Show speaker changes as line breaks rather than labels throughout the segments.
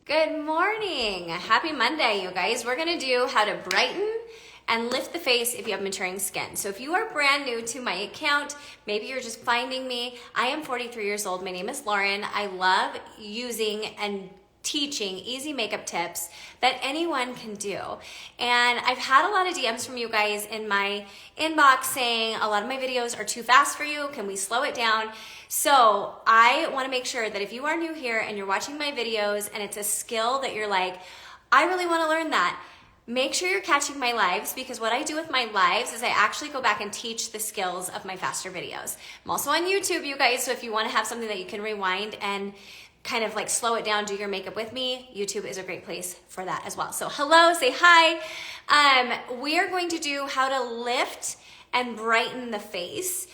Good morning. Happy Monday, you guys. We're going to do how to brighten and lift the face if you have maturing skin. So if you are brand new to my account, maybe you're just finding me. I am 43 years old. My name is Lauren. I love using and teaching easy makeup tips that anyone can do. And I've had a lot of DMs from you guys in my inbox saying a lot of my videos are too fast for you. Can we slow it down? So I want to make sure that if you are new here and you're watching my videos and it's a skill that you're like, I really want to learn that, make sure you're catching my lives, because what I do with my lives is I actually go back and teach the skills of my faster videos. I'm also on YouTube, you guys, so if you want to have something that you can rewind and kind of like slow it down, do your makeup with me, YouTube is a great place for that as well. So hello, say hi. We are going to do how to lift and brighten the face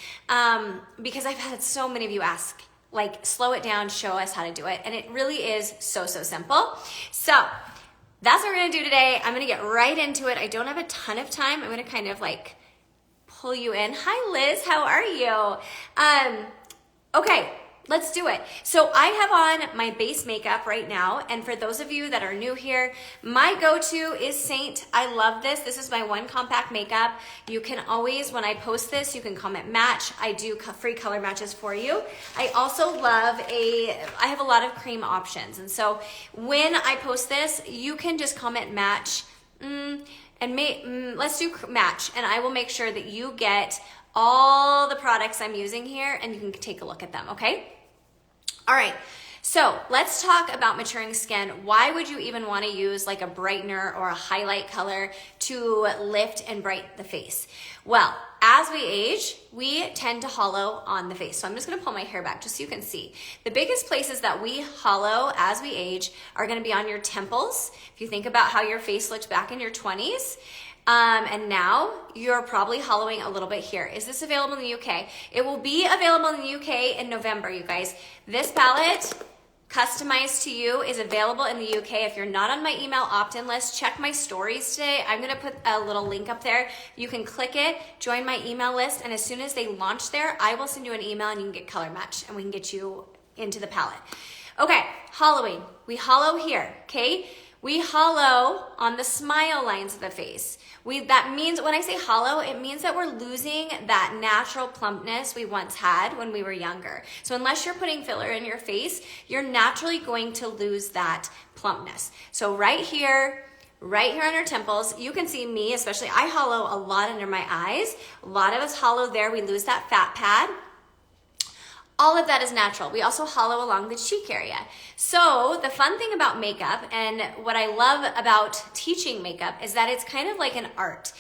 because I've had so many of you ask, like, slow it down, show us how to do it. And it really is so simple. So that's what we're gonna do today. I'm gonna get right into it. I don't have a ton of time. I'm gonna kind of like pull you in. Hi Liz, how are you? Okay. Let's do it. So I have on my base makeup right now, and for those of you that are new here, my go-to is Saint. I love this. This is my one compact makeup. You can always, when I post this, you can comment match. I do free color matches for you. I also love I have a lot of cream options, and so when I post this, you can just comment match, let's do match, and I will make sure that you get all the products I'm using here and you can take a look at them, okay? All right, so let's talk about maturing skin. Why would you even want to use like a brightener or a highlight color to lift and brighten the face? Well, as we age, we tend to hollow on the face. So I'm just gonna pull my hair back just so you can see. The biggest places that we hollow as we age are gonna be on your temples. If you think about how your face looked back in your 20s, and now you're probably hollowing a little bit here. Is this available in the UK? It will be available in the UK in November, you guys. This palette, customized to you, is available in the UK. If you're not on my email opt-in list, check my stories today. I'm gonna put a little link up there. You can click it, join my email list, and as soon as they launch there, I will send you an email and you can get color match and we can get you into the palette. Okay, hollowing. We hollow here, okay? We hollow on the smile lines of the face. That means, when I say hollow, it means that we're losing that natural plumpness we once had when we were younger. So unless you're putting filler in your face, you're naturally going to lose that plumpness. So right here on our temples, you can see me, especially, I hollow a lot under my eyes. A lot of us hollow there. We lose that fat pad. All of that is natural. We also hollow along the cheek area. So the fun thing about makeup, and what I love about teaching makeup, is that it's kind of like an art.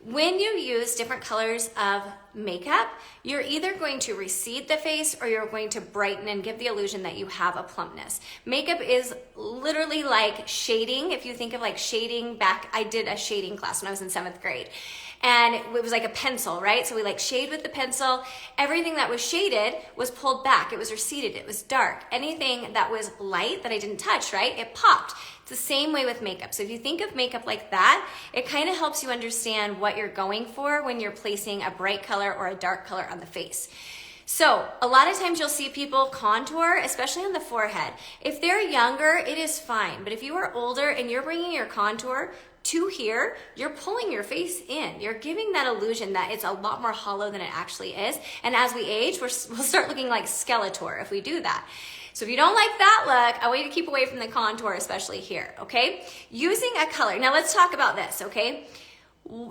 When you use different colors of makeup, you're either going to recede the face or you're going to brighten and give the illusion that you have a plumpness. Makeup is literally like shading. If you think of like shading back, I did a shading class when I was in 7th grade. And it was like a pencil, right? So we like shade with the pencil. Everything that was shaded was pulled back. It was receded. It was dark. Anything that was light that I didn't touch, right? It popped. It's the same way with makeup. So if you think of makeup like that, it kind of helps you understand what you're going for when you're placing a bright color or a dark color on the face. So a lot of times you'll see people contour, especially on the forehead. If they're younger, it is fine. But if you are older and you're bringing your contour to here, you're pulling your face in. You're giving that illusion that it's a lot more hollow than it actually is. And as we age, we'll start looking like Skeletor if we do that. So if you don't like that look, I want you to keep away from the contour, especially here, okay? Using a color. Now let's talk about this, okay?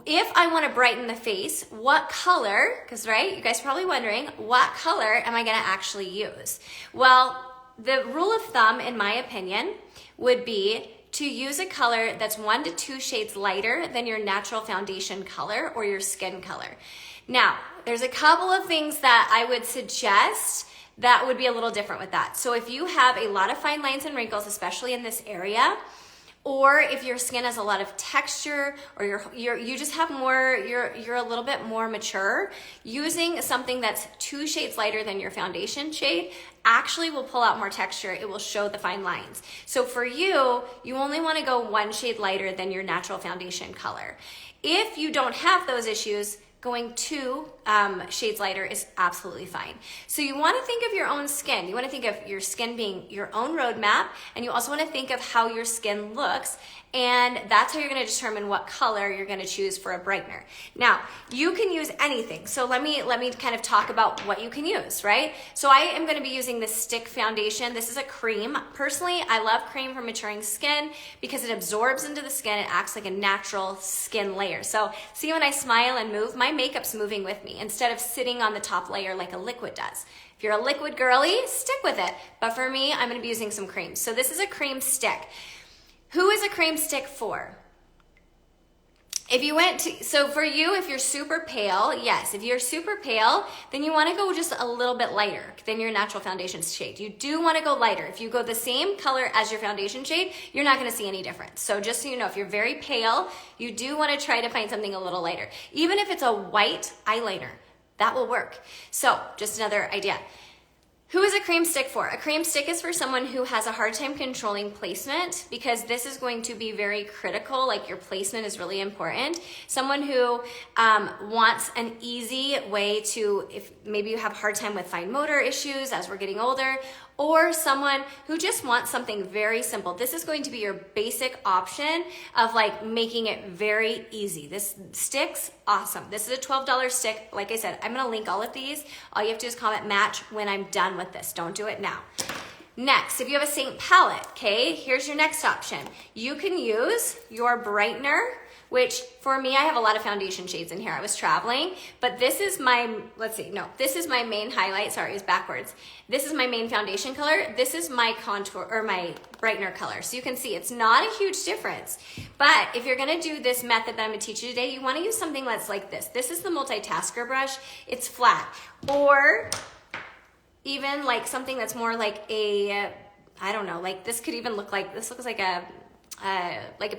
If I want to brighten the face, what color, because right, you guys are probably wondering, what color am I going to actually use? Well, the rule of thumb, in my opinion, would be to use a color that's 1 to 2 shades lighter than your natural foundation color or your skin color. Now, there's a couple of things that I would suggest that would be a little different with that. So if you have a lot of fine lines and wrinkles, especially in this area, or if your skin has a lot of texture, or you just have more, you're a little bit more mature, using something that's 2 shades lighter than your foundation shade actually will pull out more texture. It will show the fine lines. So for you, you only want to go 1 shade lighter than your natural foundation color. If you don't have those issues, going 2 shades lighter is absolutely fine. So you want to think of your own skin. You want to think of your skin being your own roadmap, and you also want to think of how your skin looks, and that's how you're going to determine what color you're going to choose for a brightener. Now, you can use anything. So let me kind of talk about what you can use, right? So I am going to be using this stick foundation. This is a cream. Personally, I love cream for maturing skin because it absorbs into the skin. It acts like a natural skin layer. So see, when I smile and move, my makeup's moving with me instead of sitting on the top layer like a liquid does. If you're a liquid girly, stick with it. But for me, I'm going to be using some cream. So this is a cream stick. Who is a cream stick for? If you went to, so for you, if you're super pale, yes, if you're super pale, then you want to go just a little bit lighter than your natural foundation shade. You do want to go lighter. If you go the same color as your foundation shade, you're not going to see any difference. So just so you know, if you're very pale, you do want to try to find something a little lighter. Even if it's a white eyeliner, that will work. So just another idea. Who is a cream stick for? A cream stick is for someone who has a hard time controlling placement, because this is going to be very critical. Like, your placement is really important. Someone who wants an easy way to, if maybe you have a hard time with fine motor issues as we're getting older, or someone who just wants something very simple. This is going to be your basic option of like making it very easy. This stick's awesome. This is a $12 stick. Like I said, I'm gonna link all of these. All you have to do is comment match when I'm done with this. Don't do it now. Next, if you have a Saint palette, okay, here's your next option. You can use your brightener, which for me, I have a lot of foundation shades in here. I was traveling, but this is my, this is my main highlight. Sorry, it was backwards. This is my main foundation color. This is my contour, or my brightener color. So you can see it's not a huge difference. But if you're gonna do this method that I'm gonna teach you today, you wanna use something that's like this. This is the multitasker brush. It's flat. Or even like something that's more like a, I don't know, like this could even look like, this looks like a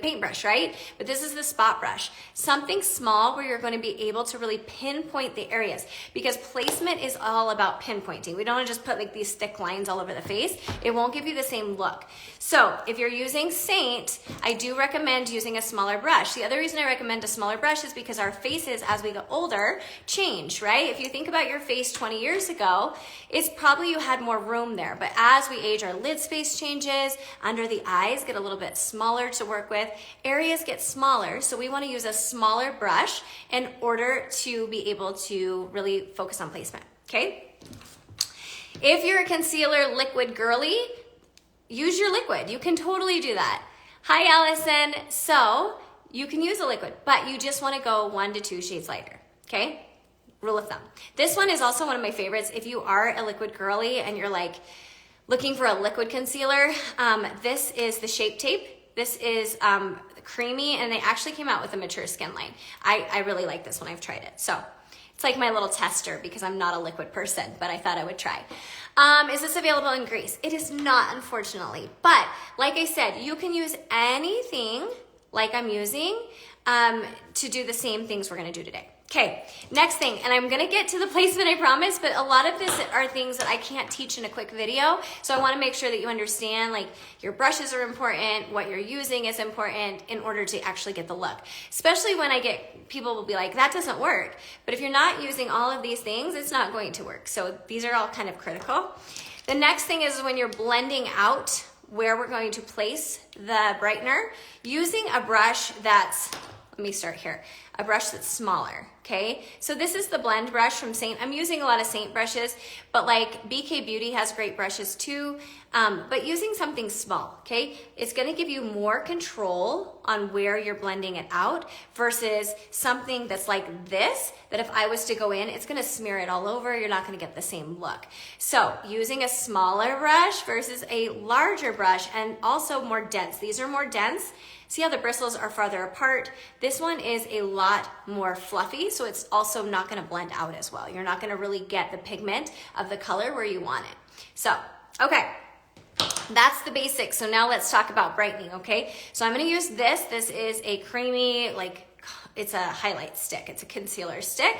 paintbrush, right? But this is the spot brush. Something small where you're going to be able to really pinpoint the areas, because placement is all about pinpointing. We don't want to just put like these thick lines all over the face. It won't give you the same look. So if you're using Saint, I do recommend using a smaller brush. The other reason I recommend a smaller brush is because our faces, as we get older, change, right? If you think about your face 20 years ago, it's probably you had more room there. But as we age, our lid space changes, under the eyes get a little bit smaller to work with, areas get smaller, so we want to use a smaller brush in order to be able to really focus on placement, okay? If you're a concealer liquid girly, use your liquid. You can totally do that. Hi, Allison. So you can use a liquid, but you just want to go 1 to 2 shades lighter, okay? Rule of thumb. This one is also one of my favorites. If you are a liquid girly and you're like looking for a liquid concealer, this is the Shape Tape. This is creamy, and they actually came out with a mature skin line. I really like this one. I've tried it. So it's like my little tester, because I'm not a liquid person, but I thought I would try. Is this available in grease? It is not, unfortunately. But like I said, you can use anything like I'm using to do the same things we're going to do today. Okay, next thing, and I'm gonna get to the placement, I promise, but a lot of this are things that I can't teach in a quick video, so I wanna make sure that you understand, like, your brushes are important, what you're using is important in order to actually get the look. Especially when I get, people will be like, that doesn't work. But if you're not using all of these things, it's not going to work. So these are all kind of critical. The next thing is when you're blending out where we're going to place the brightener, using a brush that's, let me start here, a brush that's smaller, okay? So this is the blend brush from Saint. I'm using a lot of Saint brushes, but like BK Beauty has great brushes too, but using something small, okay? It's gonna give you more control on where you're blending it out versus something that's like this, that if I was to go in, it's gonna smear it all over, you're not gonna get the same look. So using a smaller brush versus a larger brush, and also more dense. These are more dense. See how the bristles are farther apart? This one is a lot more fluffy, so it's also not gonna blend out as well. You're not gonna really get the pigment of the color where you want it. So, okay, that's the basics. So now let's talk about brightening, okay? So I'm gonna use this. This is a creamy, like, it's a highlight stick. It's a concealer stick.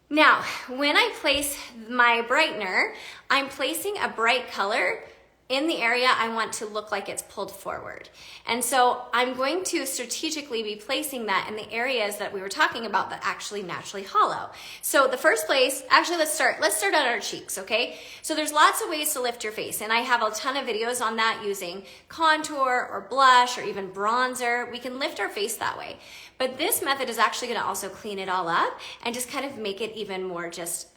Now, when I place my brightener, I'm placing a bright color in the area I want to look like it's pulled forward. And so I'm going to strategically be placing that in the areas that we were talking about that actually naturally hollow. So the first place, actually let's start on our cheeks, okay? So there's lots of ways to lift your face, and I have a ton of videos on that using contour or blush or even bronzer. We can lift our face that way. But this method is actually gonna also clean it all up and just kind of make it even more just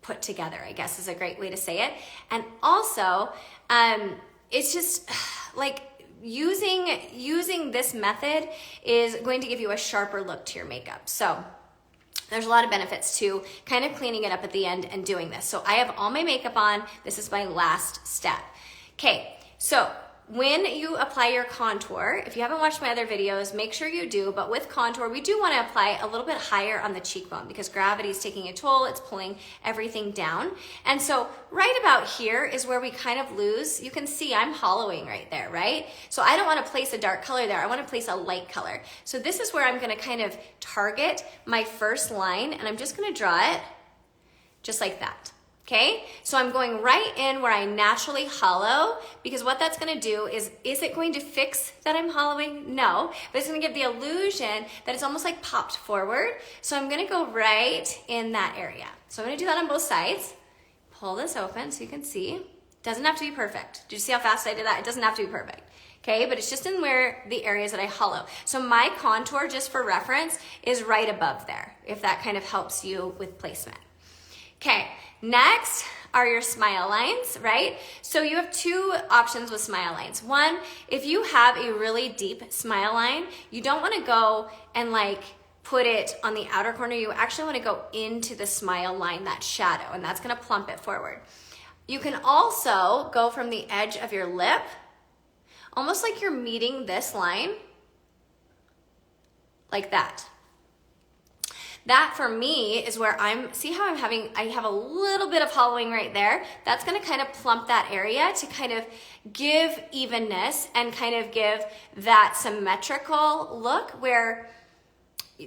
put together, I guess is a great way to say it. And also, it's just like using this method is going to give you a sharper look to your makeup. So there's a lot of benefits to kind of cleaning it up at the end and doing this. So I have all my makeup on. This is my last step. Okay, so when you apply your contour, if you haven't watched my other videos, make sure you do, but with contour, we do want to apply a little bit higher on the cheekbone because gravity is taking a toll, it's pulling everything down. And so right about here is where we kind of lose. You can see I'm hollowing right there, right? So I don't want to place a dark color there, I want to place a light color. So this is where I'm going to kind of target my first line, and I'm just going to draw it just like that. Okay, so I'm going right in where I naturally hollow, because what that's gonna do is it going to fix that I'm hollowing? No, but it's gonna give the illusion that it's almost like popped forward. So I'm gonna go right in that area. So I'm gonna do that on both sides. Pull this open so you can see. Doesn't have to be perfect. Did you see how fast I did that? It doesn't have to be perfect. Okay, but it's just in where the areas that I hollow. So my contour, just for reference, is right above there, if that kind of helps you with placement. Okay, next are your smile lines, right? So you have two options with smile lines. One, if you have a really deep smile line, you don't want to go and like put it on the outer corner. You actually want to go into the smile line, that shadow, and that's going to plump it forward. You can also go from the edge of your lip, almost like you're meeting this line, like that. That for me is where see how I have a little bit of hollowing right there. That's gonna kind of plump that area to kind of give evenness and kind of give that symmetrical look where,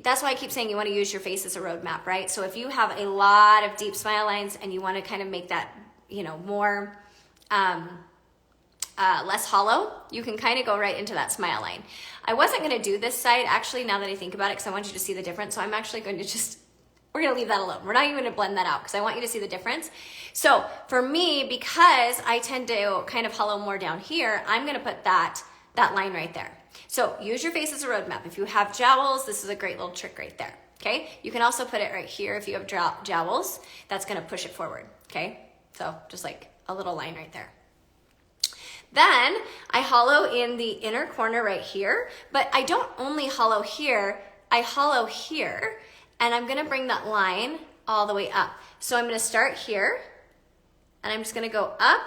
that's why I keep saying you wanna use your face as a roadmap, right? So if you have a lot of deep smile lines and you wanna kind of make that, you know, more, less hollow, you can kind of go right into that smile line. I wasn't going to do this side actually, now that I think about it, because I want you to see the difference. So I'm actually going to we're going to leave that alone. We're not even going to blend that out because I want you to see the difference. So for me, because I tend to kind of hollow more down here, I'm going to put that line right there. So use your face as a roadmap. If you have jowls, this is a great little trick right there. Okay. You can also put it right here if you have jowls. That's going to push it forward. Okay. So just like a little line right there. Then I hollow in the inner corner right here, but I don't only hollow here, I hollow here, and I'm gonna bring that line all the way up. So I'm gonna start here, and I'm just gonna go up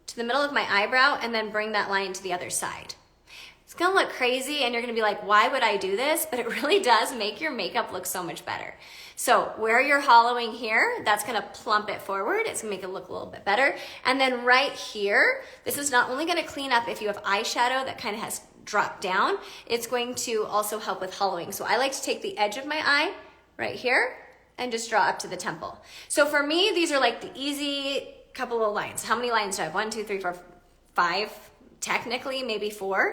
to the middle of my eyebrow and then bring that line to the other side. It's gonna look crazy and you're gonna be like, why would I do this? But it really does make your makeup look so much better. So where you're hollowing here, that's gonna plump it forward. It's gonna make it look a little bit better. And then right here, this is not only gonna clean up if you have eyeshadow that kind of has dropped down, it's going to also help with hollowing. So I like to take the edge of my eye right here and just draw up to the temple. So for me, these are like the easy couple of lines. How many lines do I have? 1, 2, 3, 4, 5, technically, maybe 4.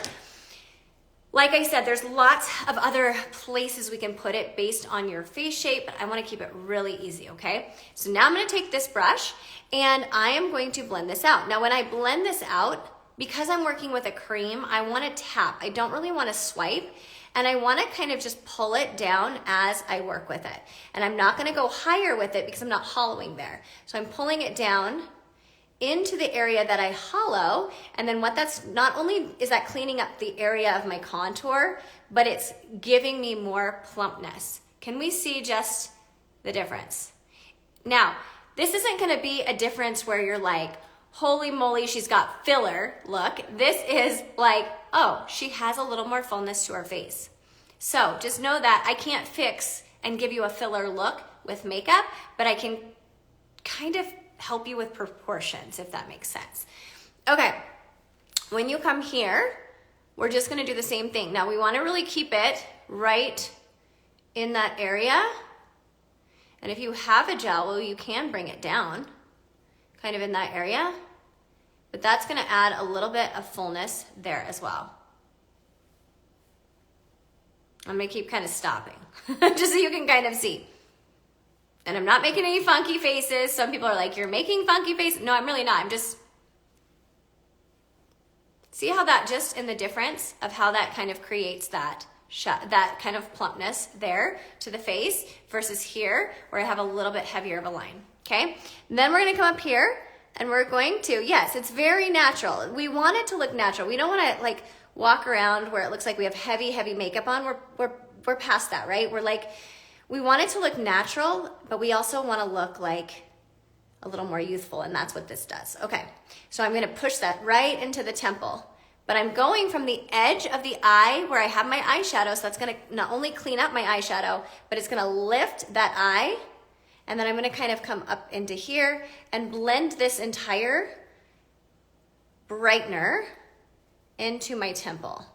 Like I said, there's lots of other places we can put it based on your face shape, but I wanna keep it really easy, okay? So now I'm gonna take this brush and I am going to blend this out. Now when I blend this out, because I'm working with a cream, I wanna tap. I don't really wanna swipe, and I wanna kind of just pull it down as I work with it. And I'm not gonna go higher with it because I'm not hollowing there. So I'm pulling it down into the area that I hollow, and then what that's, not only is that cleaning up the area of my contour, but it's giving me more plumpness. Can we see just the difference? Now, this isn't gonna be a difference where you're like, holy moly, she's got filler look. This is like, oh, she has a little more fullness to her face. So just know that I can't fix and give you a filler look with makeup, but I can kind of help you with proportions, if that makes sense. Okay, when you come here, we're just gonna do the same thing. Now we wanna really keep it right in that area. And if you have a jowl, you can bring it down, kind of in that area. but that's gonna add a little bit of fullness there as well. I'm gonna keep kind of stopping just so you can kind of see. And I'm not making any funky faces. Some people are like, you're making funky faces. No, I'm really not. I'm just, see how that just in the difference of how that kind of creates that kind of plumpness there to the face versus here where I have a little bit heavier of a line, okay? And then we're gonna come up here and we're going to, yes, it's very natural. We want it to look natural. We don't wanna like walk around where it looks like we have heavy, heavy makeup on. We're past that, right? We're like, we want it to look natural, but we also wanna look like a little more youthful, and that's what this does. Okay, so I'm gonna push that right into the temple. But I'm going from the edge of the eye where I have my eyeshadow, so that's gonna not only clean up my eyeshadow, but it's gonna lift that eye, and then I'm gonna kind of come up into here and blend this entire brightener into my temple.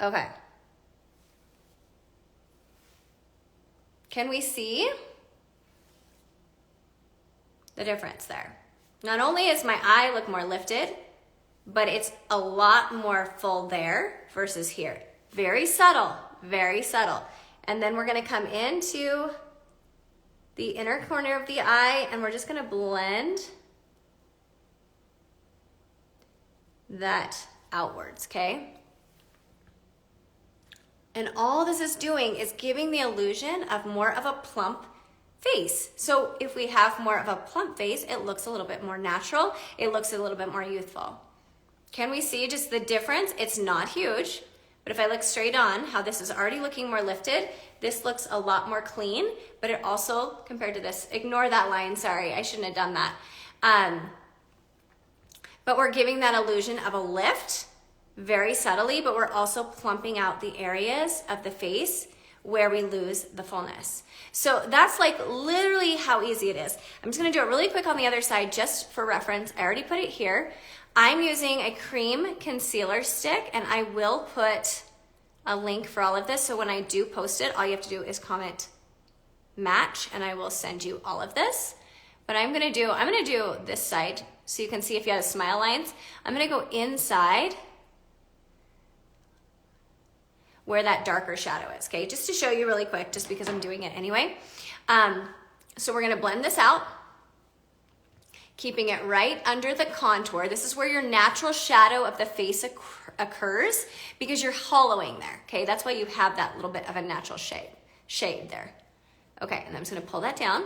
Okay. Can we see the difference there? Not only is my eye look more lifted, but it's a lot more full there versus here. Very subtle, very subtle. And then we're gonna come into the inner corner of the eye and we're just gonna blend that outwards, okay? And all this is doing is giving the illusion of more of a plump face. So if we have more of a plump face, it looks a little bit more natural. It looks a little bit more youthful. Can we see just the difference? It's not huge, but if I look straight on, how this is already looking more lifted, this looks a lot more clean, but it also, compared to this, ignore that line, sorry, I shouldn't have done that. But we're giving that illusion of a lift very subtly, but we're also plumping out the areas of the face where we lose the fullness. So that's like literally how easy it is. I'm just gonna do it really quick on the other side just for reference. I already put it here. I'm using a cream concealer stick and I will put a link for all of this. So when I do post it, all you have to do is comment match and I will send you all of this. But I'm gonna do this side so you can see if you have smile lines. I'm gonna go inside where that darker shadow is, okay? Just to show you really quick, just because I'm doing it anyway. So we're gonna blend this out, keeping it right under the contour. This is where your natural shadow of the face occurs because you're hollowing there, okay? That's why you have that little bit of a natural shade there. Okay, and I'm just gonna pull that down.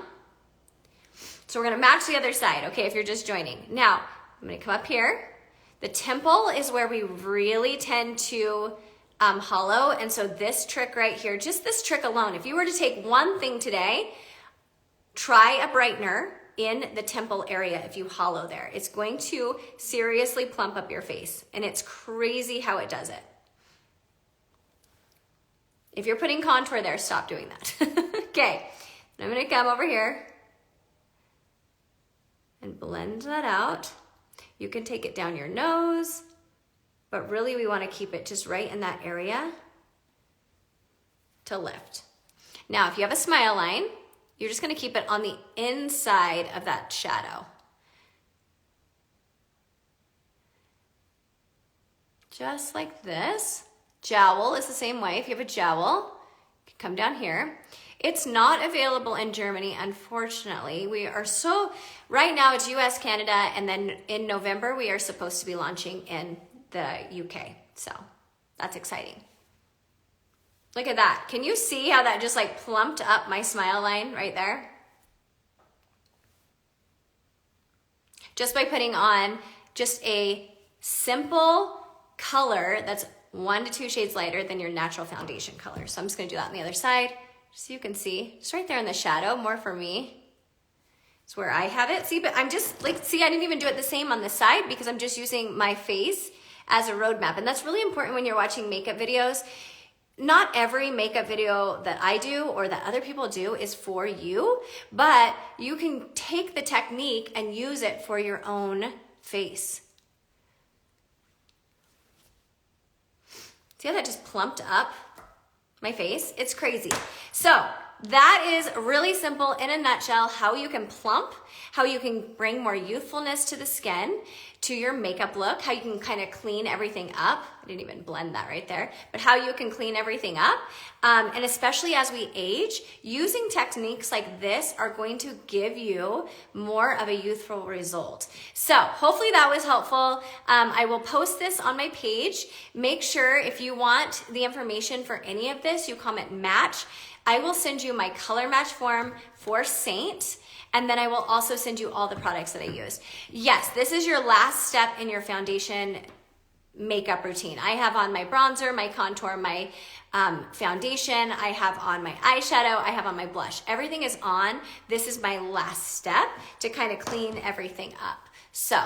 So we're gonna match the other side, okay, if you're just joining. Now, I'm gonna come up here. The temple is where we really tend to hollow, and so this trick right here, just this trick alone, if you were to take one thing today, try a brightener in the temple area if you hollow there. It's going to seriously plump up your face, and it's crazy how it does it. If you're putting contour there, stop doing that. Okay, I'm gonna come over here and blend that out. You can take it down your nose, but really we wanna keep it just right in that area to lift. Now, if you have a smile line, you're just gonna keep it on the inside of that shadow. Just like this. Jowl is the same way. If you have a jowl, you can come down here. It's not available in Germany, unfortunately. We are right now it's US, Canada, and then in November, we are supposed to be launching in the UK. So that's exciting. Look at that. Can you see how that just like plumped up my smile line right there? Just by putting on just a simple color that's 1 to 2 shades lighter than your natural foundation color. So I'm just gonna do that on the other side, just so you can see. Just right there in the shadow, more for me. It's where I have it. See, but I'm just like, see, I didn't even do it the same on the side because I'm just using my face as a roadmap. And that's really important when you're watching makeup videos. Not every makeup video that I do or that other people do is for you, but you can take the technique and use it for your own face. See how that just plumped up my face? It's crazy. So that is really simple in a nutshell, how you can plump, how you can bring more youthfulness to the skin, to your makeup look, how you can kind of clean everything up. I didn't even blend that right there, but how you can clean everything up. And especially as we age, using techniques like this are going to give you more of a youthful result. So hopefully that was helpful. I will post this on my page. Make sure if you want the information for any of this, you comment match. I will send you my color match form for Saint, and then I will also send you all the products that I use. Yes, this is your last step in your foundation makeup routine. I have on my bronzer, my contour, my foundation. I have on my eyeshadow. I have on my blush. Everything is on. This is my last step to kind of clean everything up. So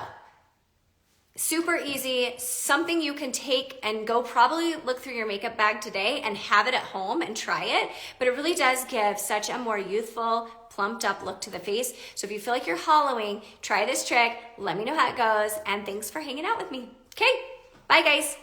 super easy, something you can take and go probably look through your makeup bag today and have it at home and try it. But it really does give such a more youthful, plumped up look to the face. So if you feel like you're hollowing, try this trick. Let me know how it goes. And thanks for hanging out with me. Okay, bye guys.